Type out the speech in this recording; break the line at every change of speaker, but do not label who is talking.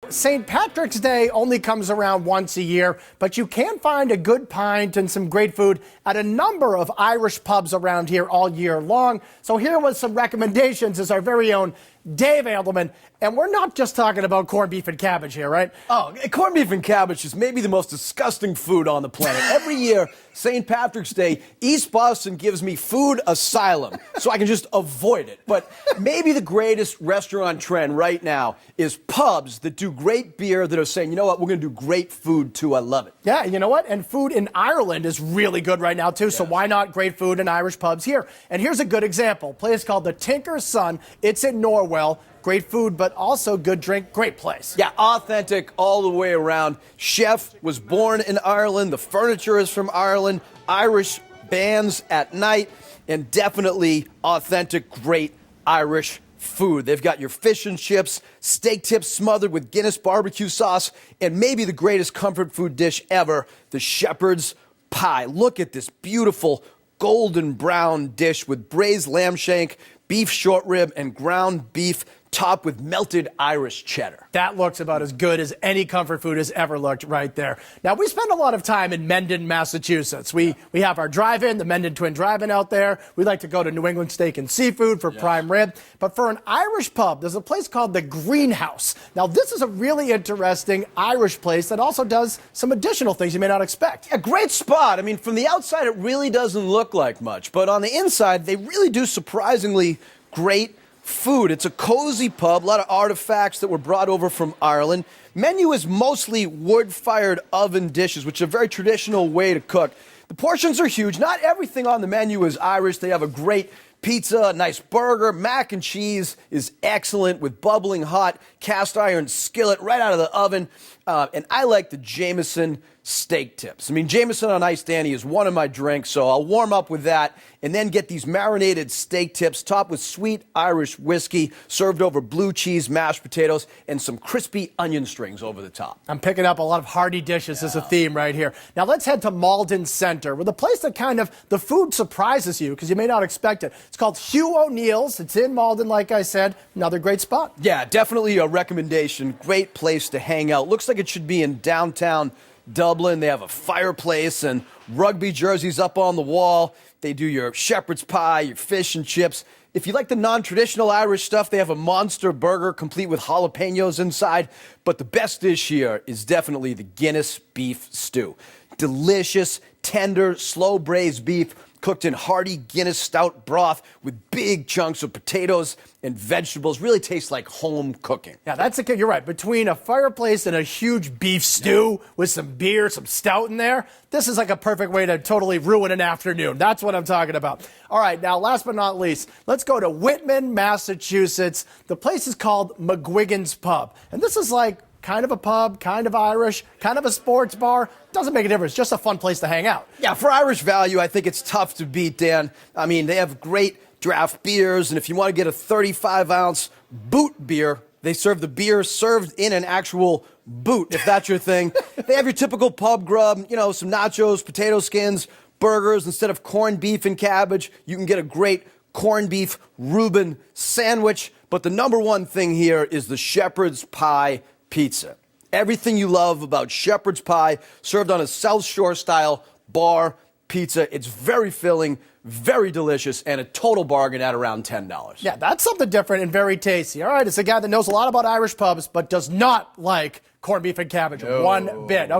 St. Patrick's Day only comes around once a year, but you can find a good pint and some great food at a number of Irish pubs around here all year long. So here was some recommendations is our very own Dave Andelman. And we're not just talking about corned beef and cabbage here, right?
Oh, corned beef and cabbage is maybe the most disgusting food on the planet. Every year, St. Patrick's Day, East Boston gives me food asylum, so I can just avoid it. But maybe the greatest restaurant trend right now is pubs that do great beer that are saying, you know what, we're going to do great food too. I love it.
Yeah, you know what? And food in Ireland is really good right now too, yes. So why not great food in Irish pubs here? And here's a good example. A place called the Tinker's Son. It's in Norwell. Great food, but also good drink. Great place.
Yeah, authentic all the way around. Chef was born in Ireland. The furniture is from Ireland. Irish bands at night. And definitely authentic, great Irish food. They've got your fish and chips, steak tips smothered with Guinness barbecue sauce, and maybe the greatest comfort food dish ever, the shepherd's pie. Look at this beautiful golden brown dish with braised lamb shank, beef short rib, and ground beef topped with melted Irish cheddar.
That looks about as good as any comfort food has ever looked right there. Now, we spend a lot of time in Mendon, Massachusetts. We have our drive-in, the Mendon Twin Drive-In out there. We like to go to New England Steak and Seafood for prime rib. But for an Irish pub, there's a place called the Greenhouse. Now, this is a really interesting Irish place that also does some additional things you may not expect.
A great spot. I mean, from the outside, it really doesn't look like much. But on the inside, they really do surprisingly great food. It's a cozy pub, a lot of artifacts that were brought over from Ireland. Menu is mostly wood-fired oven dishes, which is a very traditional way to cook. The portions are huge. Not everything on the menu is Irish. They have a great pizza, a nice burger. Mac and cheese is excellent with bubbling hot cast iron skillet right out of the oven. And I like the Jameson steak tips. I mean, Jameson on Ice Danny is one of my drinks, so I'll warm up with that and then get these marinated steak tips topped with sweet Irish whiskey, served over blue cheese, mashed potatoes, and some crispy onion strings over the top.
I'm picking up a lot of hearty dishes as a theme right here. Now let's head to Malden Center, with a place that kind of, the food surprises you because you may not expect it. It's called Hugh O'Neills. It's in Malden, like I said. Another great spot.
Yeah, definitely a recommendation. Great place to hang out. Looks like it should be in downtown Dublin. They have a fireplace and rugby jerseys up on the wall. They do your shepherd's pie, your fish and chips. If you like the non-traditional Irish stuff, they have a monster burger complete with jalapenos inside. But the best dish here is definitely the Guinness beef stew. Delicious, tender, slow-braised beef cooked in hearty Guinness stout broth with big chunks of potatoes and vegetables. Really tastes like home cooking.
Yeah, that's you're right. Between a fireplace and a huge beef stew with some beer, some stout in there, this is like a perfect way to totally ruin an afternoon. That's what I'm talking about. All right, now last but not least, let's go to Whitman, Massachusetts. The place is called McGuigans Pub. And this is like kind of a pub, kind of Irish, kind of a sports bar. Doesn't make a difference. Just a fun place to hang out.
Yeah, for Irish value, I think it's tough to beat, Dan. I mean, they have great draft beers, and if you want to get a 35-ounce boot beer, they serve the beer served in an actual boot, if that's your thing. They have your typical pub grub, you know, some nachos, potato skins, burgers. Instead of corned beef and cabbage, you can get a great corned beef Reuben sandwich. But the number one thing here is the shepherd's pie pizza. Everything you love about shepherd's pie served on a South Shore style bar pizza. It's very filling, very delicious, and a total bargain at around $10.
Yeah, that's something different and very tasty. All right, it's a guy that knows a lot about Irish pubs but does not like corned beef and cabbage one bit. Okay.